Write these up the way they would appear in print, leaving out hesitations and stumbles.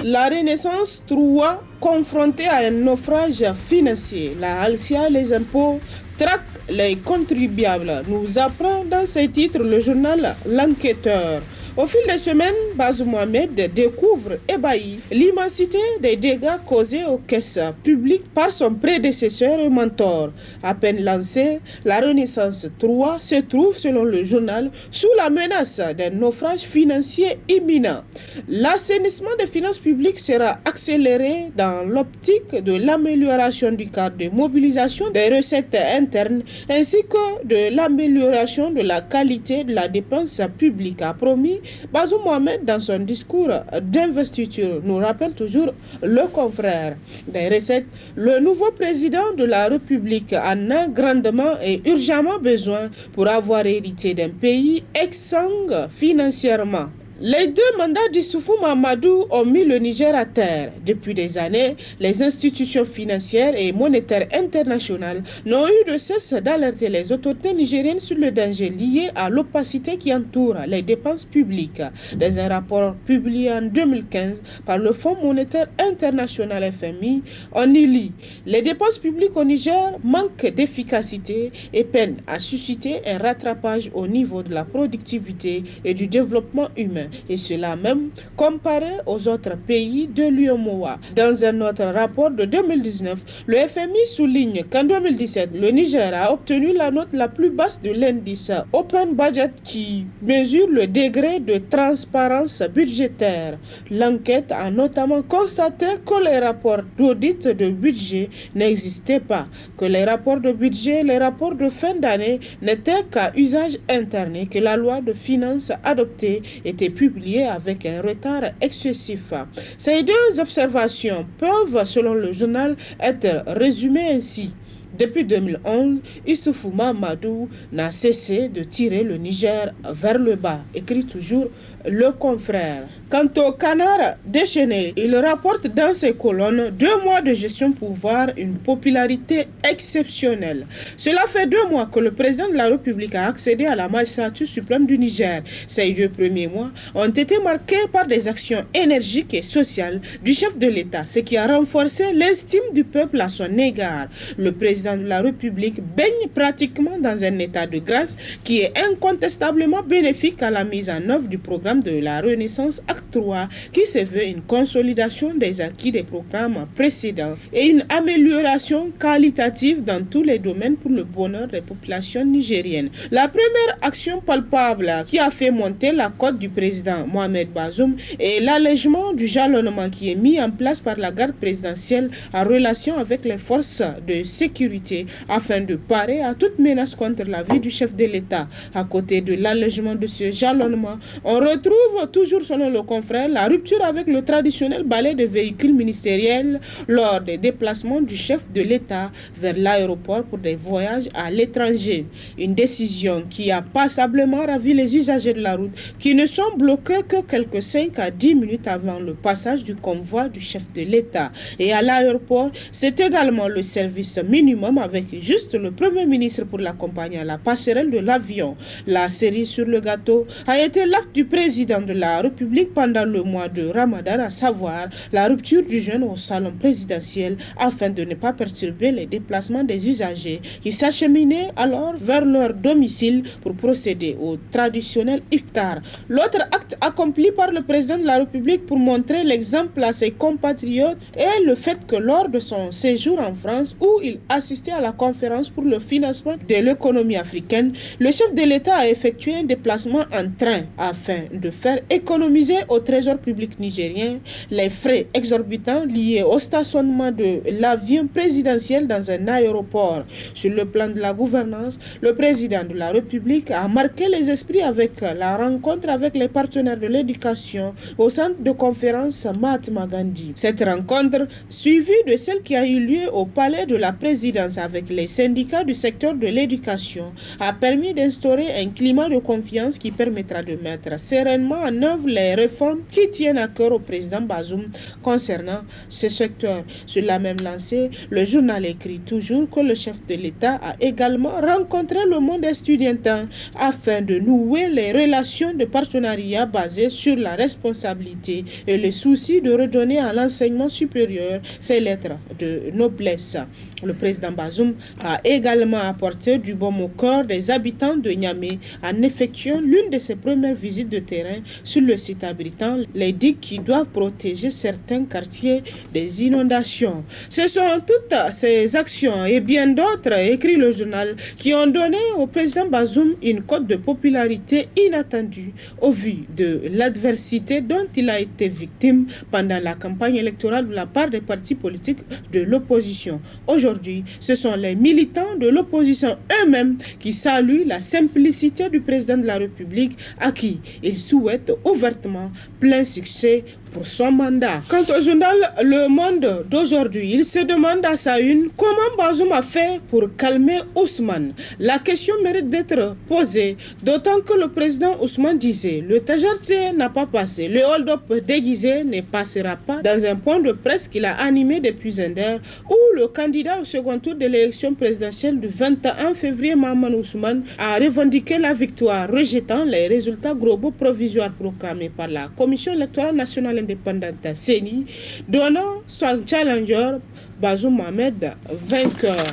La Renaissance 3, confrontée à un naufrage financier, la Halcia, les impôts, traque les contribuables, nous apprend dans ses titres le journal L'Enquêteur. Au fil des semaines, Bazoum Mohamed découvre ébahi l'immensité des dégâts causés aux caisses publiques par son prédécesseur et mentor. À peine lancée, la Renaissance 3 se trouve, selon le journal, sous la menace d'un naufrage financier imminent. L'assainissement des finances publiques sera accéléré dans l'optique de l'amélioration du cadre de mobilisation des recettes internes ainsi que de l'amélioration de la qualité de la dépense publique, a promis Bazoum Mohamed dans son discours d'investiture, nous rappelle toujours le confrère. Des recettes, le nouveau président de la République en a grandement et urgemment besoin pour avoir hérité d'un pays exsangue financièrement. Les deux mandats d'Issoufou Mahamadou ont mis le Niger à terre. Depuis des années, les institutions financières et monétaires internationales n'ont eu de cesse d'alerter les autorités nigériennes sur le danger lié à l'opacité qui entoure les dépenses publiques. Dans un rapport publié en 2015 par le Fonds monétaire international FMI, on y lit « Les dépenses publiques au Niger manquent d'efficacité et peinent à susciter un rattrapage au niveau de la productivité et du développement humain. Et cela même comparé aux autres pays de l'UEMOA. » Dans un autre rapport de 2019, le FMI souligne qu'en 2017, le Niger a obtenu la note la plus basse de l'indice Open Budget qui mesure le degré de transparence budgétaire. L'enquête a notamment constaté que les rapports d'audit de budget n'existaient pas, que les rapports de budget et les rapports de fin d'année n'étaient qu'à usage interne et que la loi de finances adoptée était publié avec un retard excessif. Ces deux observations peuvent, selon le journal, être résumées ainsi. Depuis 2011, Issoufou Mahamadou n'a cessé de tirer le Niger vers le bas, écrit toujours le confrère. Quant au canard déchaîné, il rapporte dans ses colonnes 2 mois de gestion pour voir une popularité exceptionnelle. Cela fait 2 mois que le président de la République a accédé à la magistrature suprême du Niger. Ces 2 premiers mois ont été marqués par des actions énergiques et sociales du chef de l'État, ce qui a renforcé l'estime du peuple à son égard. Le président de la République baigne pratiquement dans un état de grâce qui est incontestablement bénéfique à la mise en œuvre du programme de la Renaissance Acte 3 qui se veut une consolidation des acquis des programmes précédents et une amélioration qualitative dans tous les domaines pour le bonheur des populations nigériennes. La première action palpable qui a fait monter la cote du président Mohamed Bazoum est l'allègement du jalonnement qui est mis en place par la garde présidentielle en relation avec les forces de sécurité afin de parer à toute menace contre la vie du chef de l'État. À côté de l'allègement de ce jalonnement, on retrouve toujours, selon le confrère, la rupture avec le traditionnel balai de véhicules ministériels lors des déplacements du chef de l'État vers l'aéroport pour des voyages à l'étranger. Une décision qui a passablement ravi les usagers de la route qui ne sont bloqués que quelques 5 à 10 minutes avant le passage du convoi du chef de l'État. Et à l'aéroport, c'est également le service minimum avec juste le Premier ministre pour l'accompagner à la passerelle de l'avion. La cerise sur le gâteau a été l'acte du président de la République pendant le mois de Ramadan, à savoir la rupture du jeûne au salon présidentiel afin de ne pas perturber les déplacements des usagers qui s'acheminaient alors vers leur domicile pour procéder au traditionnel iftar. L'autre acte accompli par le président de la République pour montrer l'exemple à ses compatriotes est le fait que lors de son séjour en France où il assistait à la conférence pour le financement de l'économie africaine, le chef de l'État a effectué un déplacement en train afin de faire économiser au trésor public nigérien les frais exorbitants liés au stationnement de l'avion présidentiel dans un aéroport. Sur le plan de la gouvernance, le président de la République a marqué les esprits avec la rencontre avec les partenaires de l'éducation au centre de conférence Mahatma Gandhi. Cette rencontre, suivie de celle qui a eu lieu au palais de la présidence confidence avec les syndicats du secteur de l'éducation a permis d'instaurer un climat de confiance qui permettra de mettre sereinement en œuvre les réformes qui tiennent à cœur au président Bazoum concernant ce secteur. Sur la même lancée, le journal écrit toujours que le chef de l'État a également rencontré le monde estudiantin afin de nouer les relations de partenariat basées sur la responsabilité et le souci de redonner à l'enseignement supérieur ses lettres de noblesse. Le président Bazoum a également apporté du baume au cœur des habitants de Niamey en effectuant l'une de ses premières visites de terrain sur le site abritant les digues qui doivent protéger certains quartiers des inondations. Ce sont toutes ces actions et bien d'autres, écrit le journal, qui ont donné au président Bazoum une cote de popularité inattendue au vu de l'adversité dont il a été victime pendant la campagne électorale de la part des partis politiques de l'opposition. Aujourd'hui, ce sont les militants de l'opposition eux-mêmes qui saluent la simplicité du président de la République à qui ils souhaitent ouvertement plein succès pour son mandat. Quant au journal Le Monde d'aujourd'hui, il se demande à sa une comment Bazoum a fait pour calmer Ousmane. La question mérite d'être posée, d'autant que le président Ousmane disait le Tajartier n'a pas passé, le hold-up déguisé ne passera pas dans un point de presse qu'il a animé depuis Zender où le candidat au second tour de l'élection présidentielle du 21 février, Mahaman Ousmane, a revendiqué la victoire, rejetant les résultats globaux provisoires proclamés par la Commission électorale nationale indépendante CENI, donnant son challenger Bazoum Mohamed vainqueur.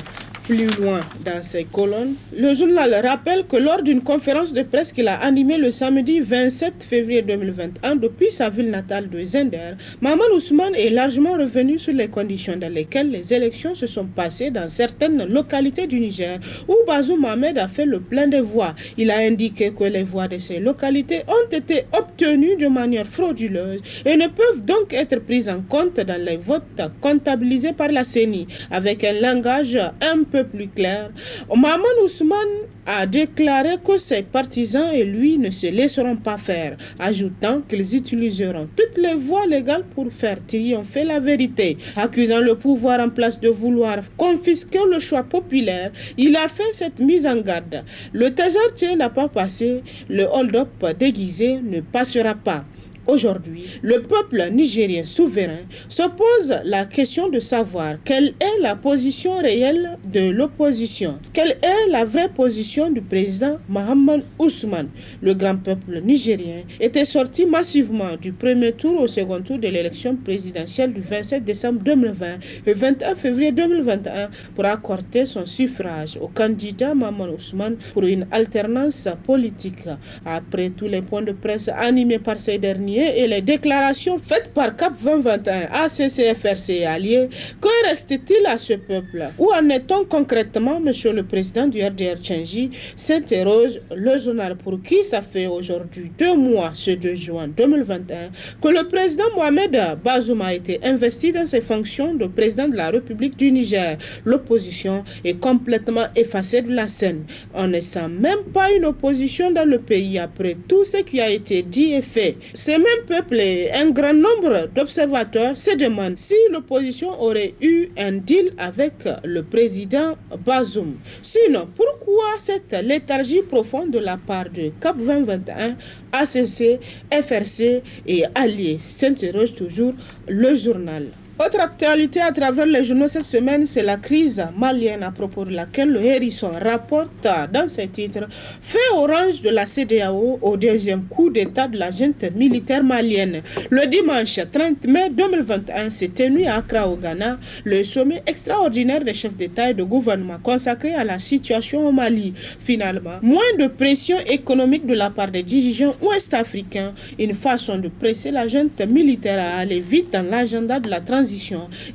Plus loin dans ses colonnes, le journal rappelle que lors d'une conférence de presse qu'il a animée le samedi 27 février 2021 depuis sa ville natale de Zender, Mahaman Ousmane est largement revenu sur les conditions dans lesquelles les élections se sont passées dans certaines localités du Niger où Bazoum Mohamed a fait le plein de voix. Il a indiqué que les voix de ces localités ont été obtenues de manière frauduleuse et ne peuvent donc être prises en compte dans les votes comptabilisés par la CENI. Avec un langage un peu plus clair, Mahaman Ousmane a déclaré que ses partisans et lui ne se laisseront pas faire, ajoutant qu'ils utiliseront toutes les voies légales pour faire triompher la vérité. Accusant le pouvoir en place de vouloir confisquer le choix populaire, il a fait cette mise en garde. Le Tajartier n'a pas passé, le hold-up déguisé ne passera pas. Aujourd'hui, le peuple nigérien souverain se pose la question de savoir quelle est la position réelle de l'opposition, quelle est la vraie position du président Mahaman Ousmane. Le grand peuple nigérien était sorti massivement du premier tour au second tour de l'élection présidentielle du 27 décembre 2020 et 21 février 2021 pour accorder son suffrage au candidat Mahaman Ousmane pour une alternance politique. Après tous les points de presse animés par ces derniers et les déclarations faites par CAP 2021, ACCFRC et alliés, que reste-t-il à ce peuple? Où en est-on concrètement, monsieur le président du RDR Tchengi? S'interroge le journal pour qui ça fait aujourd'hui 2 mois, ce 2 juin 2021, que le président Mohamed Bazoum a été investi dans ses fonctions de président de la République du Niger. L'opposition est complètement effacée de la scène. On ne sent même pas une opposition dans le pays après tout ce qui a été dit et fait. C'est même peuple et un grand nombre d'observateurs se demandent si l'opposition aurait eu un deal avec le président Bazoum. Sinon, pourquoi cette léthargie profonde de la part de CAP 2021, ACC, FRC et alliés, s'interroge toujours le journal. Autre actualité à travers les journaux cette semaine, c'est la crise malienne à propos de laquelle le Hérisson rapporte dans ses titres « Fait orange de la CEDEAO au deuxième coup d'état de la junte militaire malienne ». Le dimanche 30 mai 2021 s'est tenu à Accra au Ghana le sommet extraordinaire des chefs d'État et de gouvernement consacré à la situation au Mali. Finalement, moins de pression économique de la part des dirigeants ouest-africains, une façon de presser la junte militaire à aller vite dans l'agenda de la transition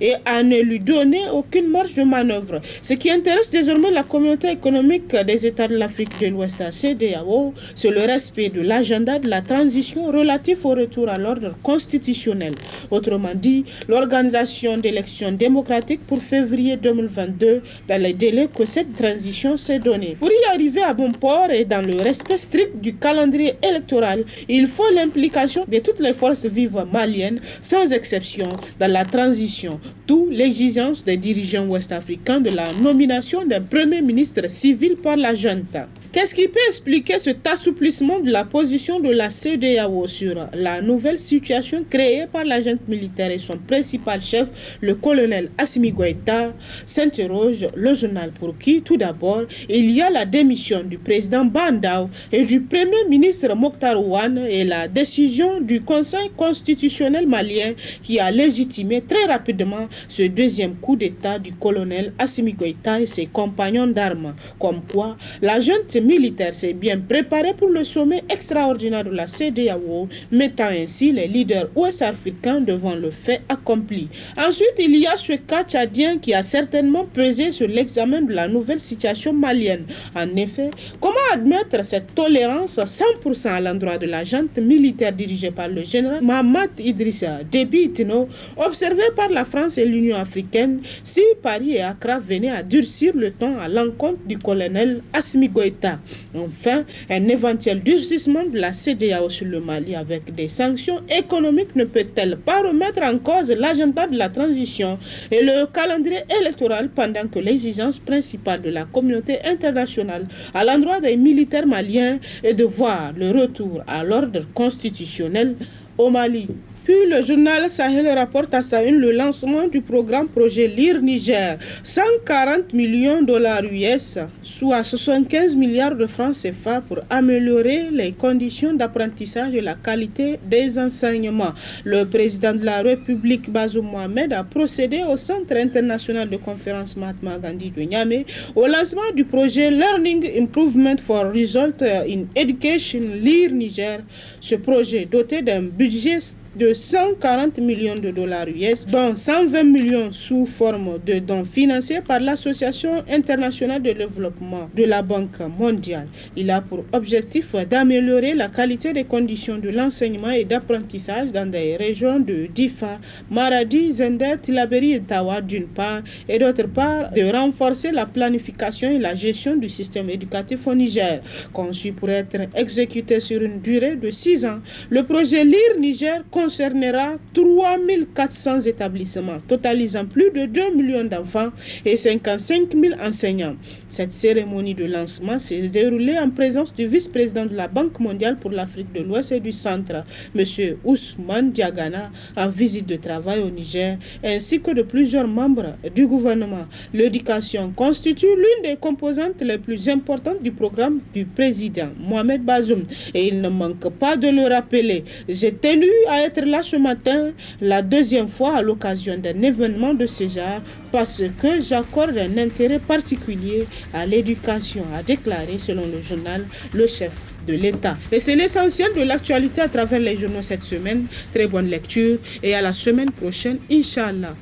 et à ne lui donner aucune marge de manœuvre. Ce qui intéresse désormais la communauté économique des États de l'Afrique de l'Ouest, la CEDEAO, c'est le respect de l'agenda de la transition relatif au retour à l'ordre constitutionnel. Autrement dit, l'organisation d'élections démocratiques pour février 2022 dans les délais que cette transition s'est donnée. Pour y arriver à bon port et dans le respect strict du calendrier électoral, il faut l'implication de toutes les forces vives maliennes, sans exception, dans la transition transition, d'où l'exigence des dirigeants ouest-africains de la nomination d'un premier ministre civil par la junte. Qu'est-ce qui peut expliquer cet assouplissement de la position de la CEDEAO sur la nouvelle situation créée par la junte militaire et son principal chef, le colonel Assimi Goïta, s'interroge le journal pour qui, tout d'abord, il y a la démission du président Bandao et du premier ministre Mokhtar Ouane et la décision du Conseil constitutionnel malien qui a légitimé très rapidement ce deuxième coup d'État du colonel Assimi Goïta et ses compagnons d'armes. Comme quoi, la junte militaire s'est bien préparée pour le sommet extraordinaire de la CEDEAO, mettant ainsi les leaders ouest-africains devant le fait accompli. Ensuite, il y a ce cas tchadien qui a certainement pesé sur l'examen de la nouvelle situation malienne. En effet, comment admettre cette tolérance 100% à l'endroit de la junte militaire dirigée par le général Mahamat Idrissa Déby Itno, observé par la France et l'Union africaine, si Paris et Accra venaient à durcir le ton à l'encontre du colonel Assimi Goïta. Enfin, un éventuel durcissement de la CEDEAO sur le Mali avec des sanctions économiques ne peut-elle pas remettre en cause l'agenda de la transition et le calendrier électoral pendant que l'exigence principale de la communauté internationale à l'endroit des militaires maliens est de voir le retour à l'ordre constitutionnel au Mali. Puis le journal Sahel rapporte à sa une le lancement du programme projet Lire Niger, 140 millions $ US, soit 75 milliards de francs CFA pour améliorer les conditions d'apprentissage et la qualité des enseignements. Le président de la République, Bazoum Mohamed, a procédé au Centre international de conférence Mahatma Gandhi de Niamey au lancement du projet Learning Improvement for Result in Education Lire Niger. Ce projet, doté d'un budget de 140 millions de $ US, dont 120 millions sous forme de dons financés par l'Association internationale de développement de la Banque mondiale. Il a pour objectif d'améliorer la qualité des conditions de l'enseignement et d'apprentissage dans des régions de Difa, Maradi, Zender, Tillabéri et Tawa d'une part, et d'autre part de renforcer la planification et la gestion du système éducatif au Niger. Conçu pour être exécuté sur une durée de 6 ans, le projet Lire Niger concernera 3400 établissements, totalisant plus de 2 millions d'enfants et 55 000 enseignants. Cette cérémonie de lancement s'est déroulée en présence du vice-président de la Banque mondiale pour l'Afrique de l'Ouest et du Centre, M. Ousmane Diagana, en visite de travail au Niger, ainsi que de plusieurs membres du gouvernement. L'éducation constitue l'une des composantes les plus importantes du programme du président Mohamed Bazoum, et il ne manque pas de le rappeler. J'ai tenu à être là ce matin, la deuxième fois à l'occasion d'un événement de ce genre, parce que j'accorde un intérêt particulier à l'éducation, a déclaré selon le journal le chef de l'État. Et c'est l'essentiel de l'actualité à travers les journaux cette semaine. Très bonne lecture et à la semaine prochaine, Inch'Allah.